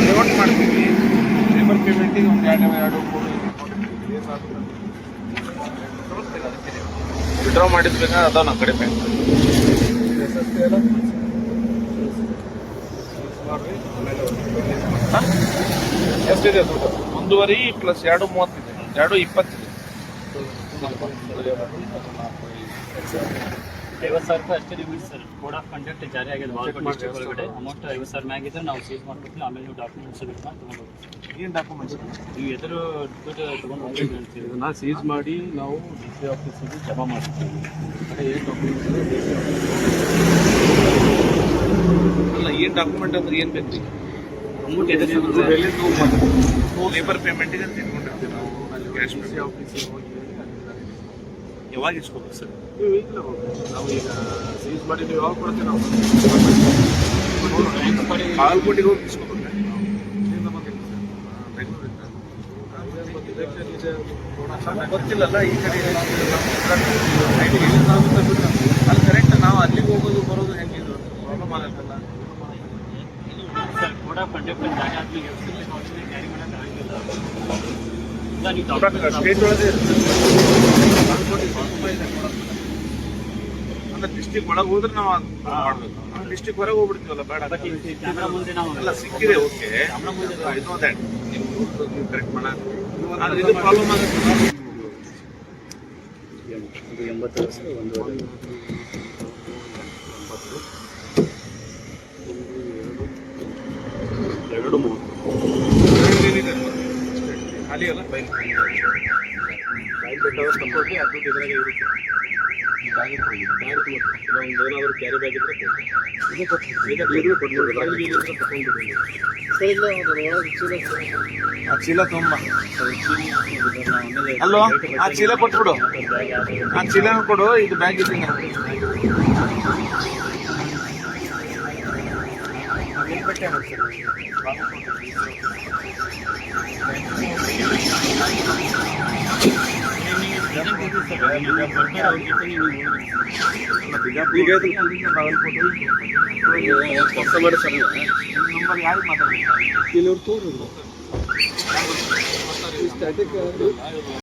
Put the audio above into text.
Revert ಮಾಡ್ತೀವಿ. Labour ಪೇಮೆಂಟಿಗೆ ಒಂದು ಎರಡು ಮೂರು ವಿಡ್ರಾ ಮಾಡಿದ್ಬೇಕಾ ಅದಾವ ನಮ್ಮ ಕಡೆ ಬ್ಯಾಂಕ್ ಎಷ್ಟಿದೆ ದುಡ್ಡು? 1.5 ಪ್ಲಸ್ 2.30 ಇದೆ, 2.20 ಇದೆ. 50,000 ರೂಪಾಯಿ ಅಷ್ಟೇ limit sir. Code of conduct ಜಾರಿ ಆಗಿದೆ ಬಾಗಲಕೋಟೆ ಡಿಸ್ಟ್ರಿಕ್ಟ್ ಒಳಗಡೆ. ಅಮೌಂಟ್ 50,000 ಮ್ಯಾಗಿದ್ರೆ ನಾವು ಸೀಸ್ ಮಾಡ್ಕೊಡ್ತೀವಿ. ಆಮೇಲೆ ನೀವು ಡಾಕ್ಯುಮೆಂಟ್ಸ್ ಸಬ್ಮಿಟ್ ಮಾಡಿ ತೊಗೊಂಡು ಹೋಗ್ತೀವಿ. ಏನು ಡಾಕ್ಯುಮೆಂಟ್ಸ್ ನೀವು ಎದುರು ದುಡ್ಡು ತೊಗೊಂಡು ಹೋಗ್ತೀವಿ ಅಂತೀವಿ. ಇದನ್ನು ಸೀಸ್ ಮಾಡಿ ನಾವು ಡಿ ಸಿ ಆಫೀಸಿಗೆ ಜಮಾ ಮಾಡ್ತೀವಿ. ಏನು ಡಾಕ್ಯುಮೆಂಟ್ಸ್ ಅಲ್ಲ, ಏನು ಡಾಕ್ಯುಮೆಂಟ್ ಅಂದ್ರೆ ಏನು ಬೇಕು? ಅಮೌಂಟ್ ಎದುರು ಲೇಬರ್ ಪೇಮೆಂಟಿಗೆ ಅಂತ ಇಟ್ಕೊಂಡಿರ್ತೀವಿ ನಾವು. ಅಲ್ಲಿ ಕ್ಯಾಶ್ ಡಿ ಸಿ ಆಫೀಸಿಗೆ ಹೋಗಿ ಯಾವಾಗ ಇಸ್ಕೋಬೇಕು ಸರ್? ನೀವು ಈಗಲೇ ಹೋಗಿ. ನಾವು ಈಗ ಸೀಸ್ ಮಾಡಿ ನೀವು ಯಾವಾಗ ಕೊಡ್ತೀವಿ ನಾವು ಬಾಗಲಕೋಟೆಗೆ ಹೋಗಿ ಇಸ್ಕೋಬೇಕು. ಗೊತ್ತಿಲ್ಲಲ್ಲ ಈ ಕಡೆ ಅಲ್ಲಿ ಕರೆಕ್ಟ್ ನಾವು ಅಲ್ಲಿಗೆ ಹೋಗೋದು ಬರೋದು ಹೆಂಗಿದು ಪ್ರಾಬ್ಲಮ್ ಆಗತ್ತಲ್ಲ ಸರ್. ಕೋಡ್ ಆಫ್ ಕಂಡಕ್ಟ್ ಜಾರಿ ಆದ್ಮೇಲೆ ಕ್ಯಾರಿ ಮಾಡೋಕೆ ಆಗಿಲ್ಲ. ಸ್ಟೇಟ್ ಒಳಗೆ ಅಂದ್ರೆ ಡಿಸ್ಟಿಕ್ ಒಳಗೆ ಹೋದ್ರೆ ನಾವು ಮಾಡ್ಬೇಕು. ಡಿಸ್ಟಿಕ್ ಹೊರಗೆ ಹೋಗ್ಬಿಡ್ತೀವಲ್ಲ, ಬೇಡ. ಕ್ಯಾಮ್ರಾ ಮುಂದೆ ನಾವು ಎಲ್ಲ ಸಿಕ್ಕಿದೆ, ಓಕೆ. ಇದು ನೀವು ಕರೆಕ್ಟ್ ಮಾಡ ಇದು ಪ್ರಾಬ್ಲಮ್ ಆಗುತ್ತೆ. 80 ವರ್ಷ 1.5 ಖಾಲಿ ಅಲ್ಲ ಬೈಲ್ ಬೇಕಾದ್ರೆ ತಪ್ಪಿ ಅದು ಇದ್ರಾಗ ಇರುತ್ತೆ. ಏನಾದರೂ ಕ್ಯಾರಿ ಬ್ಯಾಗ್ ಇದ್ರೆ ಆ ಚೀಲ ತುಂಬ ಅಲ್ಲೋ, ಆ ಚೀಲ ಕೊಟ್ಬಿಡು. ಆ ಚೀಲನ ಕೊಡು, ಇದು ಬ್ಯಾಗ್ ಇದ್ದೀನಿ. ಈಗ ಕಸ್ಟಮರ್ ಸರ್ ನಂಬರ್ ಯಾರಿಗೆ ಮಾತಾಡ್ಬೇಕು? ಇಲ್ಲಿ ಅವ್ರು ತೋರಿದ್ರು ಸ್ಟ್ಯಾಟಿಕ್